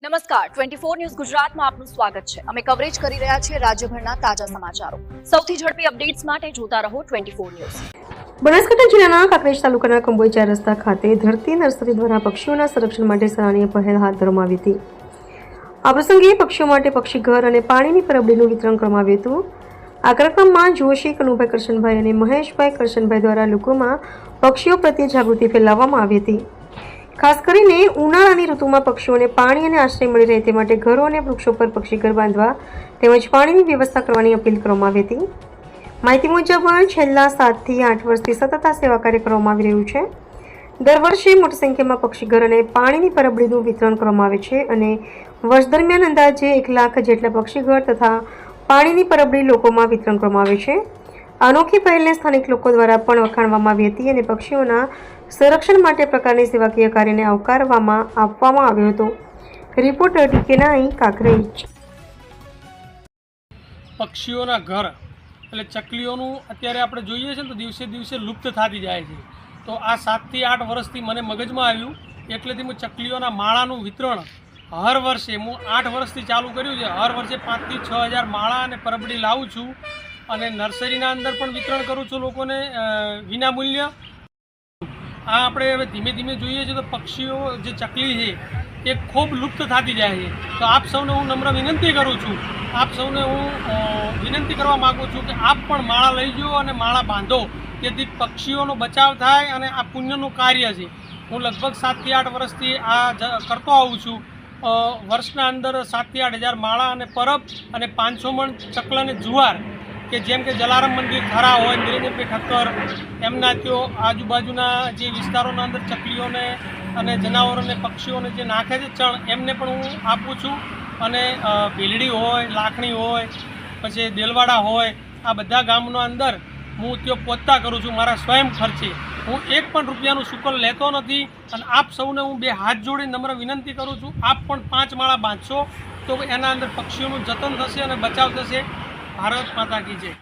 નમસ્કાર 24 ન્યૂઝ ગુજરાતમાં આપનું સ્વાગત છે। અમે કવરેજ કરી રહ્યા છીએ રાજ્યભરના તાજા સમાચારો। સૌથી ઝડપી અપડેટ્સ માટે જોતા રહો 24 ન્યૂઝ। બનાસકાંઠા જિલ્લાના કાંકરેજ તાલુકાના કંબોઈ 4 રસ્તા ખાતે ધરતી નર્સરી દ્વારા પક્ષીઓના સંરક્ષણ માટે સરાહનીય પહેલ હાથ ધરવામાં આવી હતી। આ પ્રસંગે પક્ષીઓ માટે પક્ષી ઘર અને પાણીની પરબડીનું વિતરણ કરવામાં આવ્યું હતું। આ કાર્યક્રમમાં જોશી કનુભાઈ કરશનભાઈ અને મહેશભાઈ કરશનભાઈ દ્વારા લોકોમાં પક્ષીઓ પ્રત્યે જાગૃતિ ફેલાવવામાં આવી હતી। ખાસ કરીને ઉનાળાની ઋતુમાં પક્ષીઓને પાણી અને આશ્રય મળી રહે તે માટે ઘરો અને વૃક્ષો પર પક્ષી ઘર બાંધવા તેમજ પાણીની વ્યવસ્થા કરવાની અપીલ કરવામાં આવી હતી। માહિતી મુજબ છેલ્લા 7 થી 8 વર્ષથી સતત આ સેવા કાર્ય કરવામાં આવી રહ્યું છે। દર વર્ષે મોટી સંખ્યામાં પક્ષી ઘર અને પાણીની પરબડીનું વિતરણ કરવામાં આવે છે અને વર્ષ દરમિયાન અંદાજે 1 લાખ જેટલા પક્ષી ઘર તથા પાણીની પરબડી લોકોમાં વિતરણ કરવામાં આવે છે। અનોખી પહેલને સ્થાનિક લોકો દ્વારા પણ વખાણવામાં આવી હતી અને પક્ષીઓના સંરક્ષણ માટે પ્રકારની સેવાકીય કાર્યને આવકારવામાં આવ્યો હતો। રિપોર્ટર ડીકે નાઈ, કાંકરેજ। પક્ષીઓના ઘર એટલે ચકલીઓનું અત્યારે આપણે જોઈએ છે ને તો દિવસે દિવસે લુપ્ત થતી જાય છે। તો આ 7 થી 8 વર્ષથી મને મગજમાં આવ્યું એટલેથી હું ચકલીઓના માળાનું વિતરણ હર વર્ષે હું 8 વર્ષથી ચાલુ કર્યું છે। હર વર્ષે 5 થી 6 હજાર માળા અને પરબડી લાવું છું અને નર્સરીના અંદર પણ વિતરણ કરું છું લોકોને વિનામૂલ્ય। આ આપણે હવે ધીમે ધીમે જોઈએ છીએ તો પક્ષીઓ જે ચકલી છે એ ખૂબ લુપ્ત થતી જાય છે। તો આપ સૌને હું નમ્ર વિનંતી કરું છું, આપ સૌને હું વિનંતી કરવા માગું છું કે આપ પણ માળા લઈ જાઓ અને માળા બાંધો, જેથી પક્ષીઓનો બચાવ થાય અને આ પુણ્યનું કાર્ય છે। હું લગભગ 7 થી 8 વર્ષથી આ કરતો આવું છું। વર્ષના અંદર 7 થી 8 હજાર માળા અને પરબ અને 500 મણ ચકલ અને જુવાર કે જેમ કે જલારામ મંદિર થરા હોય, નિરંજનભાઈ ઠક્કર, એમના ત્યો આજુબાજુના જે વિસ્તારોના અંદર ચકલીઓને અને જનાવરોને પક્ષીઓને જે નાખે છે ચણ, એમને પણ હું આપું છું। અને ભીલડી હોય, લાખણી હોય, પછી દેલવાડા હોય, આ બધા ગામના અંદર હું ત્યાં પહોંચતા કરું છું મારા સ્વયં ખર્ચે। હું 1 પણ રૂપિયાનું શુલ્ક લેતો નથી અને આપ સૌને હું 2 હાથ જોડી નમ્ર વિનંતી કરું છું, આપ પણ 5 માળા બાંધશો તો એના અંદર પક્ષીઓનું જતન થશે અને બચાવ થશે। ભારત માતા કી જય।